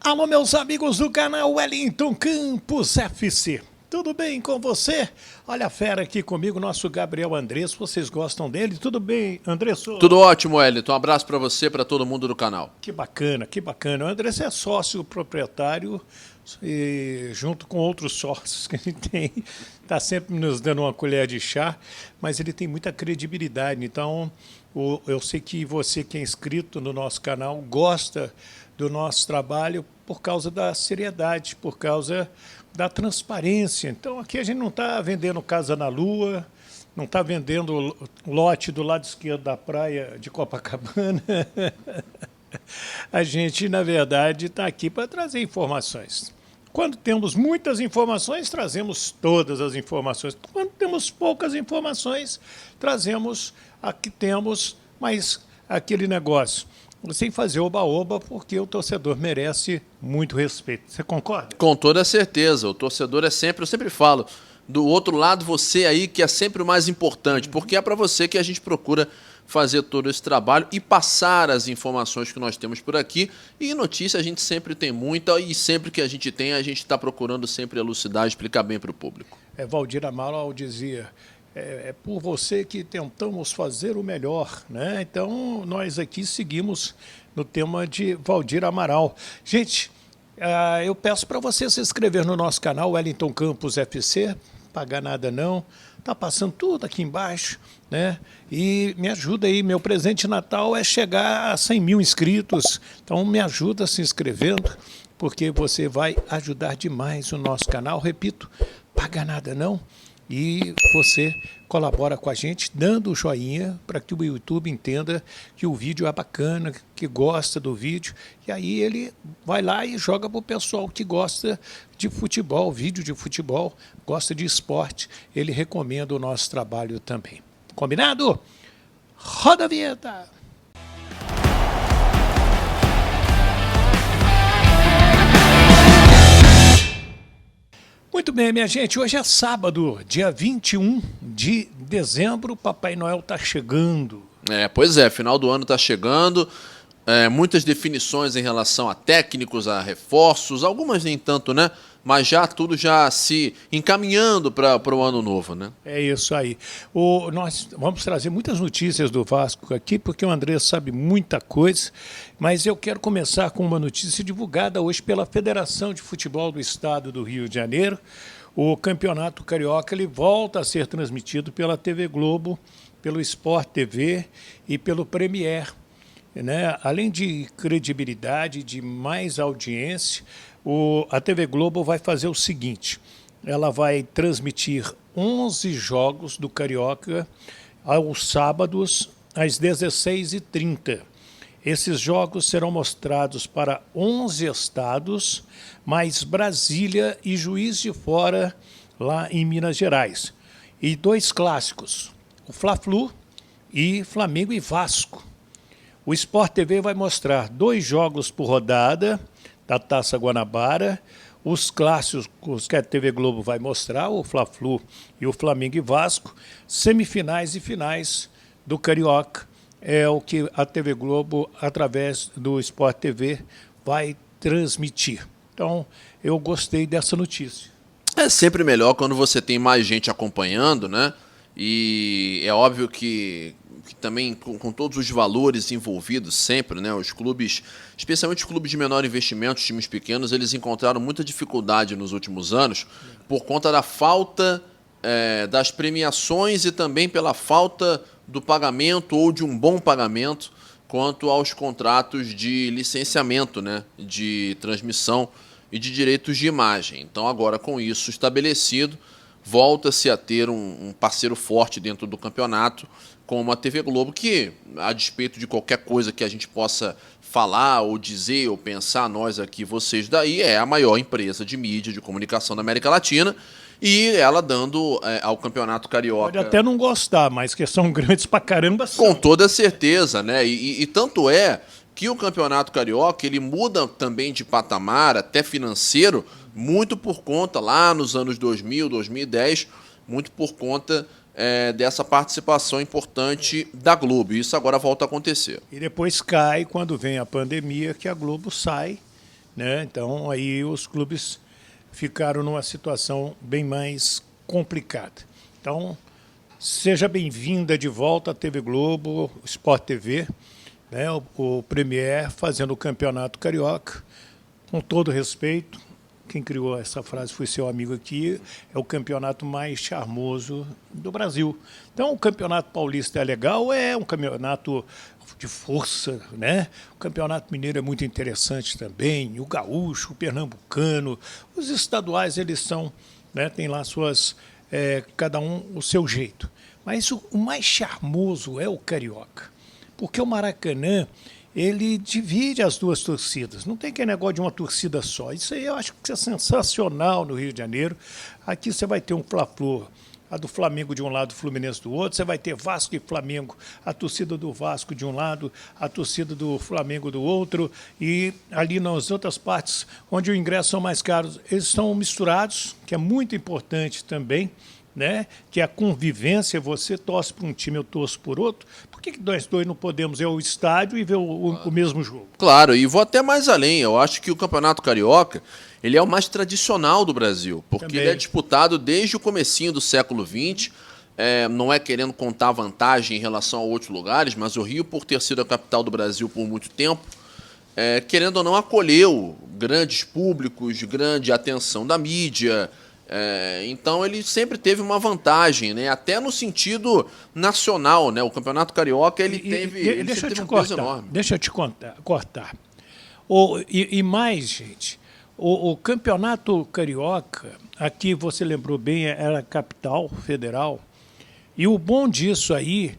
Alô, meus amigos do canal Wellington Campos FC. Tudo bem com você? Olha a fera aqui comigo, nosso Gabriel Andrés. Vocês gostam dele? Tudo bem, Andrés? Tudo ótimo, Wellington. Um abraço para você, para todo mundo do canal. Que bacana, que bacana. O Andrés é sócio proprietário e junto com outros sócios que ele tem, está sempre nos dando uma colher de chá, mas ele tem muita credibilidade. Então, eu sei que você que é inscrito no nosso canal gosta do nosso trabalho por causa da seriedade, por causa da transparência. Então, aqui a gente não está vendendo casa na lua, não está vendendo lote do lado esquerdo da praia de Copacabana. A gente, na verdade, está aqui para trazer informações. Quando temos muitas informações, trazemos todas as informações. Quando temos poucas informações, trazemos a que temos, mas aquele negócio, sem fazer oba-oba, porque o torcedor merece muito respeito. Você concorda? Com toda certeza. O torcedor é sempre, eu sempre falo, do outro lado você aí que é sempre o mais importante, porque é para você que a gente procura fazer todo esse trabalho e passar as informações que nós temos por aqui. E notícia a gente sempre tem muita, e sempre que a gente tem, a gente está procurando sempre elucidar e explicar bem para o público. Valdir Amaral dizia, é por você que tentamos fazer o melhor, né? Então, nós aqui seguimos no tema de Valdir Amaral. Gente, eu peço para você se inscrever no nosso canal, Wellington Campos FC, pagar nada não, tá passando tudo aqui embaixo, né? E me ajuda aí, meu presente de Natal é chegar a 100 mil inscritos, então me ajuda se inscrevendo, porque você vai ajudar demais o nosso canal, repito, paga nada não, e você colabora com a gente dando o joinha para que o YouTube entenda que o vídeo é bacana, que gosta do vídeo, e aí ele vai lá e joga para o pessoal que gosta de futebol, vídeo de futebol, gosta de esporte, ele recomenda o nosso trabalho também. Combinado? Roda a vinheta! Muito bem, minha gente, hoje é sábado, dia 21 de dezembro, Papai Noel está chegando. Pois é, final do ano está chegando, muitas definições em relação a técnicos, a reforços, algumas nem tanto, né? Mas já tudo já se encaminhando para o ano novo, né? É isso aí. Nós vamos trazer muitas notícias do Vasco aqui, porque o André sabe muita coisa, mas eu quero começar com uma notícia divulgada hoje pela Federação de Futebol do Estado do Rio de Janeiro. O Campeonato Carioca ele volta a ser transmitido pela TV Globo, pelo Sport TV e pelo Premier, né? Além de credibilidade, de mais audiência, a TV Globo vai fazer o seguinte, ela vai transmitir 11 jogos do Carioca aos sábados às 16h30. Esses jogos serão mostrados para 11 estados, mais Brasília e Juiz de Fora, lá em Minas Gerais. E 2 clássicos, o Fla-Flu e Flamengo e Vasco. O Sport TV vai mostrar 2 jogos por rodada da Taça Guanabara, os clássicos que a TV Globo vai mostrar, o Fla-Flu e o Flamengo e Vasco, semifinais e finais do Carioca, é o que a TV Globo, através do Sport TV, vai transmitir. Então, eu gostei dessa notícia. É sempre melhor quando você tem mais gente acompanhando, né? E é óbvio que também com todos os valores envolvidos sempre, né? Os clubes, especialmente os clubes de menor investimento, os times pequenos, eles encontraram muita dificuldade nos últimos anos por conta da falta das premiações e também pela falta do pagamento ou de um bom pagamento quanto aos contratos de licenciamento, né? De transmissão e de direitos de imagem. Então agora com isso estabelecido, volta-se a ter um parceiro forte dentro do campeonato, como a TV Globo, que, a despeito de qualquer coisa que a gente possa falar ou dizer ou pensar, nós aqui, vocês daí, é a maior empresa de mídia, de comunicação da América Latina, e ela dando ao Campeonato Carioca... Pode até não gostar, mas que são grandes pra caramba. Com toda certeza, né? E tanto é que o Campeonato Carioca ele muda também de patamar, até financeiro, muito por conta, lá nos anos 2000, 2010, muito por conta dessa participação importante da Globo. Isso agora volta a acontecer. E depois cai quando vem a pandemia, que a Globo sai né? Então aí os clubes ficaram numa situação bem mais complicada. Então, seja bem-vinda de volta à TV Globo, Sport TV, né? O Premier fazendo o Campeonato Carioca, com todo respeito. Quem criou essa frase foi seu amigo aqui, é o campeonato mais charmoso do Brasil. Então, o Campeonato Paulista é legal, é um campeonato de força, né? O Campeonato Mineiro é muito interessante também, o Gaúcho, o Pernambucano, os estaduais, eles são, né, tem lá suas, cada um o seu jeito. Mas o mais charmoso é o Carioca, porque o Maracanã, ele divide as duas torcidas. Não tem aquele negócio de uma torcida só. Isso aí eu acho que é sensacional no Rio de Janeiro. Aqui você vai ter um Fla-Flu, a do Flamengo de um lado, o Fluminense do outro. Você vai ter Vasco e Flamengo, a torcida do Vasco de um lado, a torcida do Flamengo do outro. E ali nas outras partes, onde o ingresso são mais caros, eles estão misturados, que é muito importante também, né? Que é a convivência, você torce para um time, eu torço por outro. Por que nós dois não podemos ir ao estádio e ver o mesmo jogo? Claro, e vou até mais além. Eu acho que o Campeonato Carioca, ele é o mais tradicional do Brasil, porque Também. ele é disputado desde o comecinho do século XX. Não é querendo contar vantagem em relação a outros lugares, mas o Rio, por ter sido a capital do Brasil por muito tempo, querendo ou não, acolheu grandes públicos, grande atenção da mídia. Então ele sempre teve uma vantagem, né? Até no sentido nacional, né? O Campeonato Carioca ele teve um peso enorme. Deixa eu te cortar. E mais, gente, o Campeonato Carioca, aqui você lembrou bem, era a capital federal, e o bom disso aí,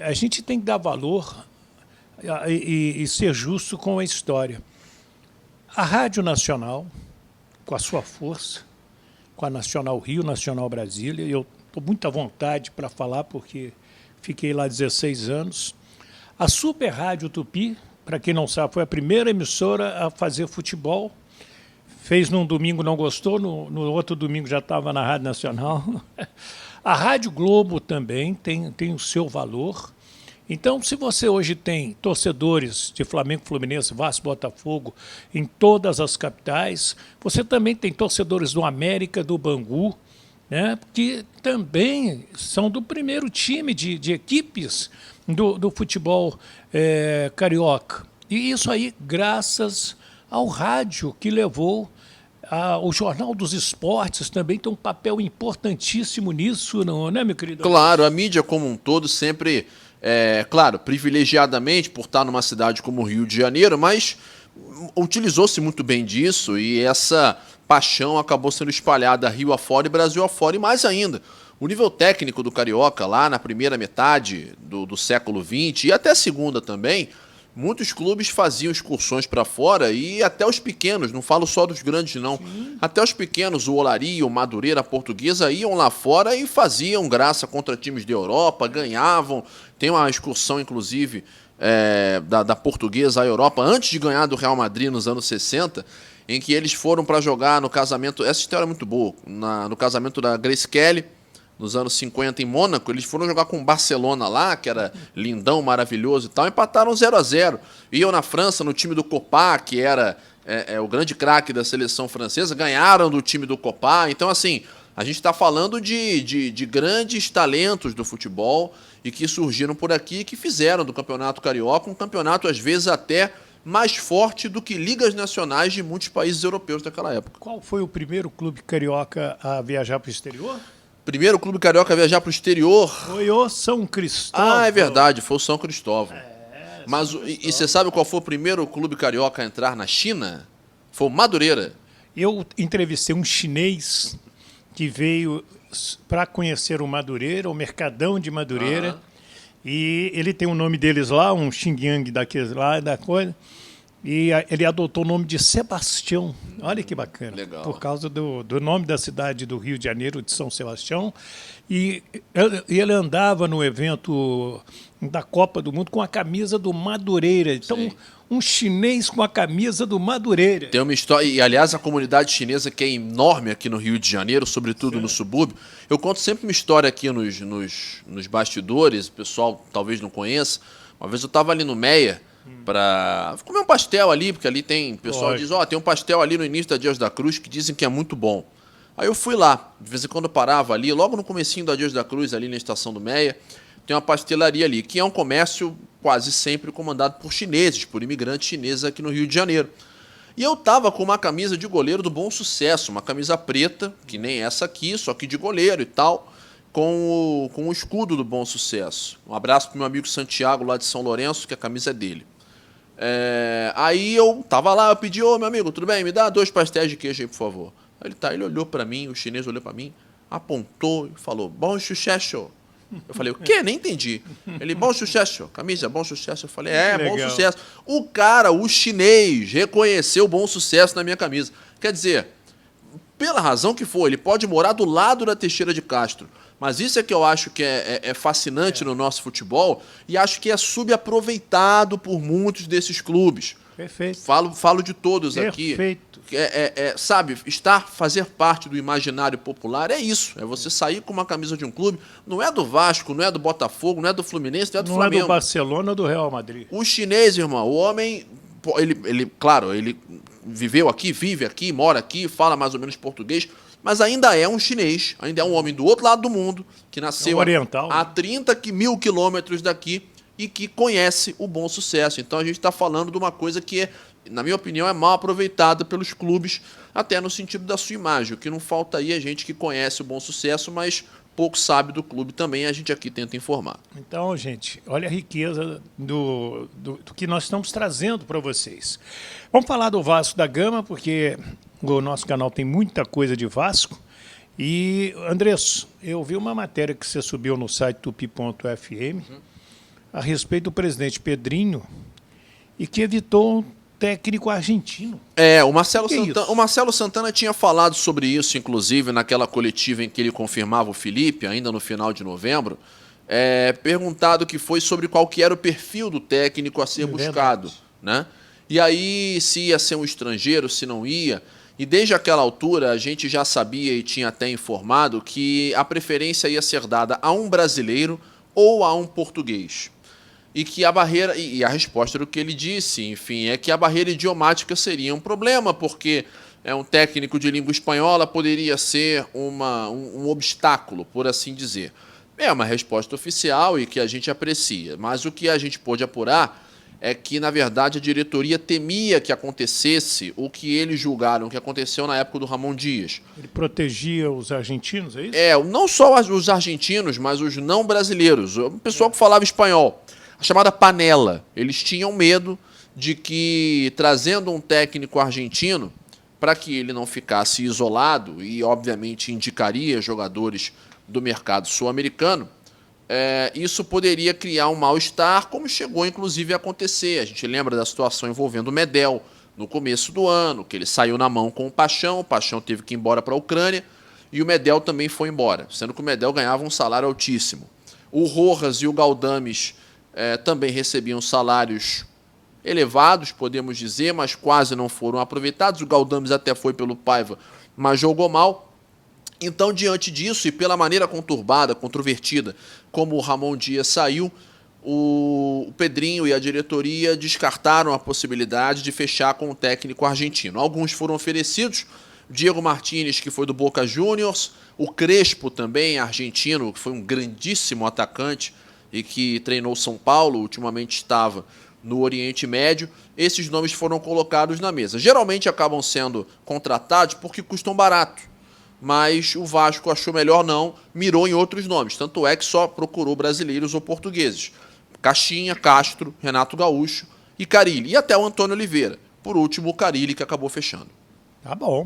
a gente tem que dar valor e ser justo com a história. A Rádio Nacional, com a sua força, com a Nacional Rio, Nacional Brasília. Eu estou muito à vontade para falar, porque fiquei lá 16 anos. A Super Rádio Tupi, para quem não sabe, foi a primeira emissora a fazer futebol. Fez num domingo, não gostou, no outro domingo já estava na Rádio Nacional. A Rádio Globo também tem o seu valor. Então, se você hoje tem torcedores de Flamengo, Fluminense, Vasco, Botafogo em todas as capitais, você também tem torcedores do América, do Bangu, né, que também são do primeiro time de equipes do futebol carioca. E isso aí graças ao rádio que levou. O Jornal dos Esportes também tem um papel importantíssimo nisso, não é, meu querido? Claro, a mídia como um todo sempre... claro, privilegiadamente por estar numa cidade como o Rio de Janeiro, mas utilizou-se muito bem disso e essa paixão acabou sendo espalhada Rio afora e Brasil afora, e mais ainda. O nível técnico do Carioca, lá na primeira metade do século XX e até a segunda também, muitos clubes faziam excursões para fora e até os pequenos, não falo só dos grandes não, sim, até os pequenos, o Olaria, o Madureira, a Portuguesa, iam lá fora e faziam graça contra times da Europa, ganhavam. Tem uma excursão, inclusive, da Portuguesa à Europa, antes de ganhar do Real Madrid nos anos 60, em que eles foram para jogar no casamento, essa história é muito boa, no casamento da Grace Kelly, nos anos 50 em Mônaco, eles foram jogar com o Barcelona lá, que era lindão, maravilhoso e tal, empataram 0-0. Iam na França, no time do Copa, que era o grande craque da seleção francesa, ganharam do time do Copa. Então, assim, a gente está falando de grandes talentos do futebol e que surgiram por aqui e que fizeram do Campeonato Carioca um campeonato, às vezes, até mais forte do que ligas nacionais de muitos países europeus daquela época. Qual foi o primeiro clube carioca a viajar para o exterior? Primeiro clube carioca a viajar para o exterior. Foi o São Cristóvão. É verdade, foi o São Cristóvão. Mas e você sabe qual foi o primeiro clube carioca a entrar na China? Foi o Madureira. Eu entrevistei um chinês que veio para conhecer o Madureira, o Mercadão de Madureira. E ele tem o nome deles lá, um xingyang daqueles lá, da coisa. E ele adotou o nome de Sebastião. Olha que bacana. Legal. Por causa do nome da cidade do Rio de Janeiro, de São Sebastião. E ele andava no evento da Copa do Mundo com a camisa do Madureira. Então, sim, um chinês com a camisa do Madureira. Tem uma história, e aliás, a comunidade chinesa que é enorme aqui no Rio de Janeiro, sobretudo no subúrbio. Eu conto sempre uma história aqui nos bastidores, o pessoal talvez não conheça. Uma vez eu estava ali no Meia, para comer um pastel ali, porque ali tem, o pessoal Lógico. diz, tem um pastel ali no início da Dias da Cruz que dizem que é muito bom. Aí eu fui lá, de vez em quando eu parava ali, logo no comecinho da Dias da Cruz, ali na Estação do Meia, tem uma pastelaria ali, que é um comércio quase sempre comandado por chineses, por imigrantes chineses aqui no Rio de Janeiro. E eu tava com uma camisa de goleiro do Bom Sucesso, uma camisa preta, que nem essa aqui, só que de goleiro e tal, com o escudo do Bom Sucesso. Um abraço pro meu amigo Santiago, lá de São Lourenço, que a camisa é dele. Aí eu tava lá, eu pedi, meu amigo, tudo bem? Me dá 2 pastéis de queijo aí, por favor. Aí ele olhou para mim, o chinês olhou para mim, apontou e falou, bom sucesso. Eu falei, o quê? Nem entendi. Ele, bom sucesso, camisa, bom sucesso. Eu falei, bom Legal. sucesso. O chinês, reconheceu bom sucesso na minha camisa. Quer dizer, pela razão que for, ele pode morar do lado da Teixeira de Castro. Mas isso é que eu acho que é fascinante no nosso futebol e acho que é subaproveitado por muitos desses clubes. Perfeito. Falo de todos aqui. Perfeito. Sabe, fazer parte do imaginário popular é isso. É você sair com uma camisa de um clube. Não é do Vasco, não é do Botafogo, não é do Fluminense, não é do Flamengo. Não é do Barcelona ou do Real Madrid. O chinês, irmão, o homem, claro, ele viveu aqui, vive aqui, mora aqui, fala mais ou menos português, mas ainda é um chinês, ainda é um homem do outro lado do mundo, que nasceu oriental, a 30 mil quilômetros daqui e que conhece o Bom Sucesso. Então a gente está falando de uma coisa que, na minha opinião, é mal aproveitada pelos clubes, até no sentido da sua imagem. O que não falta aí é gente que conhece o Bom Sucesso, mas pouco sabe do clube também, a gente aqui tenta informar. Então, gente, olha a riqueza do que nós estamos trazendo para vocês. Vamos falar do Vasco da Gama, porque o nosso canal tem muita coisa de Vasco. E, Andrés, eu vi uma matéria que você subiu no site tupi.fm a respeito do presidente Pedrinho e que evitou um técnico argentino. O Marcelo Santana tinha falado sobre isso, inclusive, naquela coletiva em que ele confirmava o Felipe, ainda no final de novembro, perguntado que foi sobre qual que era o perfil do técnico a ser buscado, né? E aí, se ia ser um estrangeiro, se não ia. E desde aquela altura, a gente já sabia e tinha até informado que a preferência ia ser dada a um brasileiro ou a um português. E que a barreira, e a resposta do que ele disse, enfim, é que a barreira idiomática seria um problema, porque um técnico de língua espanhola poderia ser um obstáculo, por assim dizer. É uma resposta oficial e que a gente aprecia, mas o que a gente pôde apurar é que, na verdade, a diretoria temia que acontecesse o que eles julgaram que aconteceu na época do Ramon Dias. Ele protegia os argentinos, é isso? Não só os argentinos, mas os não brasileiros, o pessoal que falava espanhol. A chamada panela. Eles tinham medo de que, trazendo um técnico argentino, para que ele não ficasse isolado e, obviamente, indicaria jogadores do mercado sul-americano, isso poderia criar um mal-estar, como chegou, inclusive, a acontecer. A gente lembra da situação envolvendo o Medel no começo do ano, que ele saiu na mão com o Paixão teve que ir embora para a Ucrânia, e o Medel também foi embora, sendo que o Medel ganhava um salário altíssimo. O Rojas e o Galdames também recebiam salários elevados, podemos dizer, mas quase não foram aproveitados. O Galdames até foi pelo Paiva, mas jogou mal. Então, diante disso, e pela maneira conturbada, controvertida, como o Ramon Dias saiu, o Pedrinho e a diretoria descartaram a possibilidade de fechar com o técnico argentino. Alguns foram oferecidos, Diego Martínez, que foi do Boca Juniors, o Crespo também, argentino, que foi um grandíssimo atacante, e que treinou São Paulo, ultimamente estava no Oriente Médio. Esses nomes foram colocados na mesa. Geralmente acabam sendo contratados porque custam barato, mas o Vasco achou melhor não, mirou em outros nomes. Tanto é que só procurou brasileiros ou portugueses. Caixinha, Castro, Renato Gaúcho e Carille. E até o Antônio Oliveira. Por último, o Carille, que acabou fechando. Tá bom.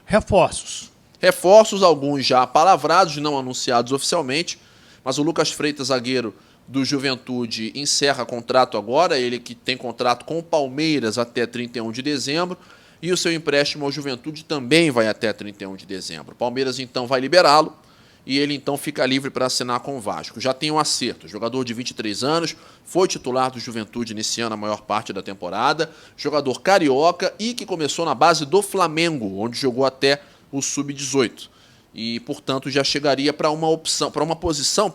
Reforços. Reforços, alguns já palavrados, não anunciados oficialmente, mas o Lucas Freitas, zagueiro do Juventude, encerra contrato agora, ele que tem contrato com o Palmeiras até 31 de dezembro, e o seu empréstimo ao Juventude também vai até 31 de dezembro. O Palmeiras, então, vai liberá-lo, e ele, então, fica livre para assinar com o Vasco. Já tem um acerto, jogador de 23 anos, foi titular do Juventude nesse ano a maior parte da temporada, jogador carioca e que começou na base do Flamengo, onde jogou até o Sub-18. E, portanto, já chegaria para uma posição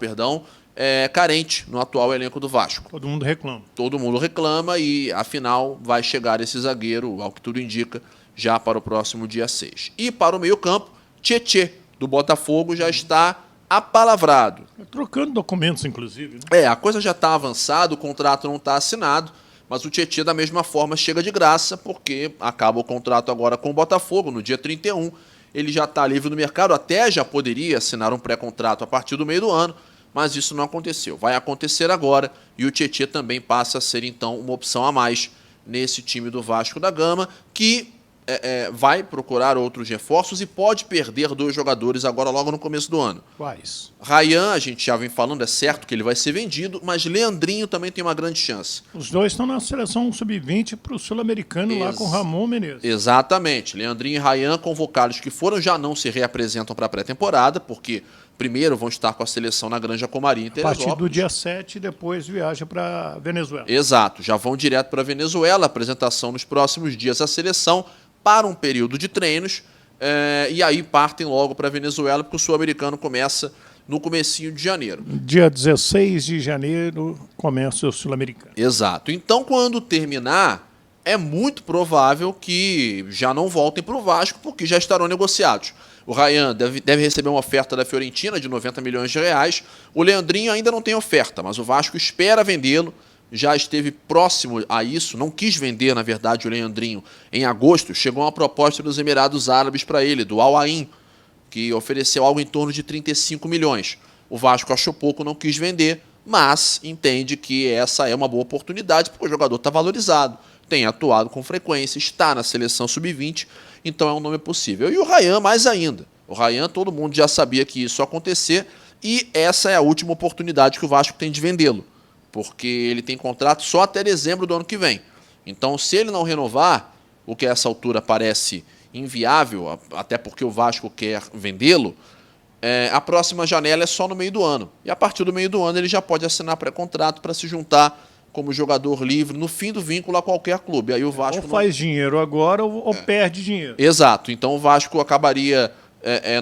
carente no atual elenco do Vasco. Todo mundo reclama. Todo mundo reclama e, afinal, vai chegar esse zagueiro, ao que tudo indica, já para o próximo dia 6. E para o meio-campo, Tietê, do Botafogo, já está apalavrado. Trocando documentos, inclusive. Né? A coisa já está avançada, o contrato não está assinado, mas o Tietê, da mesma forma, chega de graça, porque acaba o contrato agora com o Botafogo, no dia 31. Ele já está livre no mercado, até já poderia assinar um pré-contrato a partir do meio do ano, mas isso não aconteceu. Vai acontecer agora e o Tietê também passa a ser, então, uma opção a mais nesse time do Vasco da Gama, que vai procurar outros reforços e pode perder 2 jogadores agora logo no começo do ano. Quais? Ryan, a gente já vem falando, é certo que ele vai ser vendido, mas Leandrinho também tem uma grande chance. Os dois estão na seleção sub-20 para o Sul-Americano lá com Ramon Menezes. Exatamente. Leandrinho e Ryan, convocados que foram, já não se reapresentam para a pré-temporada, porque primeiro vão estar com a seleção na Granja Comari em Teresópolis. A partir do dia 7, depois viaja para Venezuela. Exato, já vão direto para a Venezuela, apresentação nos próximos dias à seleção, para um período de treinos, e aí partem logo para a Venezuela, porque o Sul-Americano começa no comecinho de janeiro. Dia 16 de janeiro começa o Sul-Americano. Exato. Então, quando terminar, é muito provável que já não voltem para o Vasco, porque já estarão negociados. O Ryan deve receber uma oferta da Fiorentina de 90 milhões de reais. O Leandrinho ainda não tem oferta, mas o Vasco espera vendê-lo. Já esteve próximo a isso, não quis vender, na verdade, o Leandrinho. Em agosto, chegou uma proposta dos Emirados Árabes para ele, do Al Ain, que ofereceu algo em torno de 35 milhões. O Vasco achou pouco, não quis vender, mas entende que essa é uma boa oportunidade, porque o jogador está valorizado, tem atuado com frequência, está na seleção sub-20, então é um nome possível. E o Ryan mais ainda. O Ryan, todo mundo já sabia que isso ia acontecer, e essa é a última oportunidade que o Vasco tem de vendê-lo, porque ele tem contrato só até dezembro do ano que vem. Então, se ele não renovar, o que a essa altura parece inviável, até porque o Vasco quer vendê-lo, a próxima janela é só no meio do ano. E a partir do meio do ano ele já pode assinar pré-contrato para se juntar como jogador livre no fim do vínculo a qualquer clube. Aí o Vasco ou faz dinheiro agora ou perde dinheiro. Exato. Então o Vasco acabaria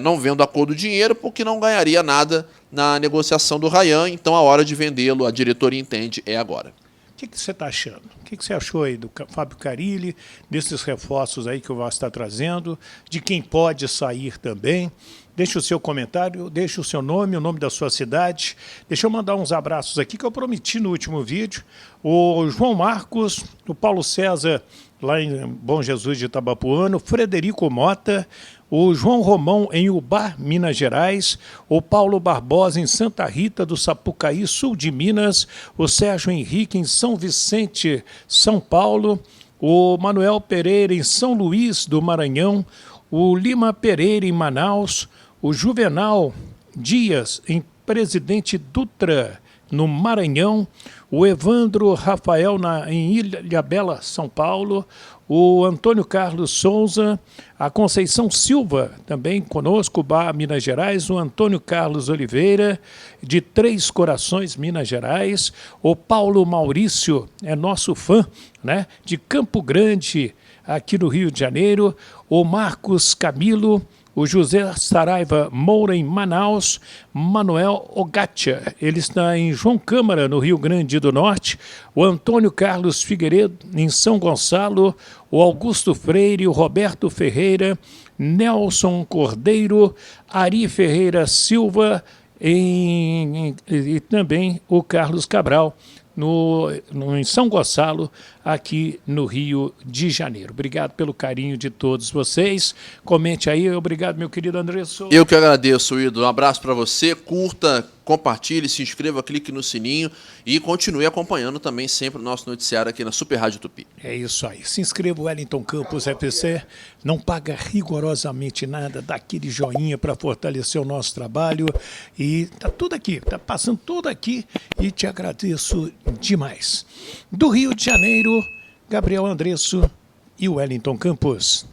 não vendo a cor do dinheiro porque não ganharia nada na negociação do Ryan. Então a hora de vendê-lo, a diretoria entende, é agora. O que você está achando? O que você achou aí do Fábio Carille, desses reforços aí que o Vasco está trazendo, de quem pode sair também? Deixe o seu comentário, deixe o seu nome, o nome da sua cidade. Deixa eu mandar uns abraços aqui que eu prometi no último vídeo. O João Marcos, o Paulo César, lá em Bom Jesus de Itabapuano, Frederico Mota, o João Romão em Ubá, Minas Gerais, o Paulo Barbosa em Santa Rita do Sapucaí, sul de Minas, o Sérgio Henrique em São Vicente, São Paulo, o Manuel Pereira em São Luís do Maranhão, o Lima Pereira em Manaus, o Juvenal Dias em Presidente Dutra, no Maranhão, o Evandro Rafael em Ilhabela, São Paulo, o Antônio Carlos Souza, a Conceição Silva, também conosco, Minas Gerais, o Antônio Carlos Oliveira, de Três Corações, Minas Gerais, o Paulo Maurício, é nosso fã, né, de Campo Grande, aqui no Rio de Janeiro, o Marcos Camilo, o José Saraiva Moura em Manaus, Manuel Ogatia, ele está em João Câmara, no Rio Grande do Norte, o Antônio Carlos Figueiredo em São Gonçalo, o Augusto Freire, o Roberto Ferreira, Nelson Cordeiro, Ari Ferreira Silva e também o Carlos Cabral, em São Gonçalo, aqui no Rio de Janeiro. Obrigado pelo carinho de todos vocês. Comente aí. Obrigado, meu querido André Souza. Eu que agradeço, Ido. Um abraço para você. Curta, compartilhe, se inscreva, clique no sininho e continue acompanhando também sempre o nosso noticiário aqui na Super Rádio Tupi. É isso aí. Se inscreva, Wellington Campos FC. Não paga rigorosamente nada. Dá aquele joinha para fortalecer o nosso trabalho. E tá tudo aqui. Tá passando tudo aqui. E te agradeço demais. Do Rio de Janeiro, Gabriel Andresso e Wellington Campos.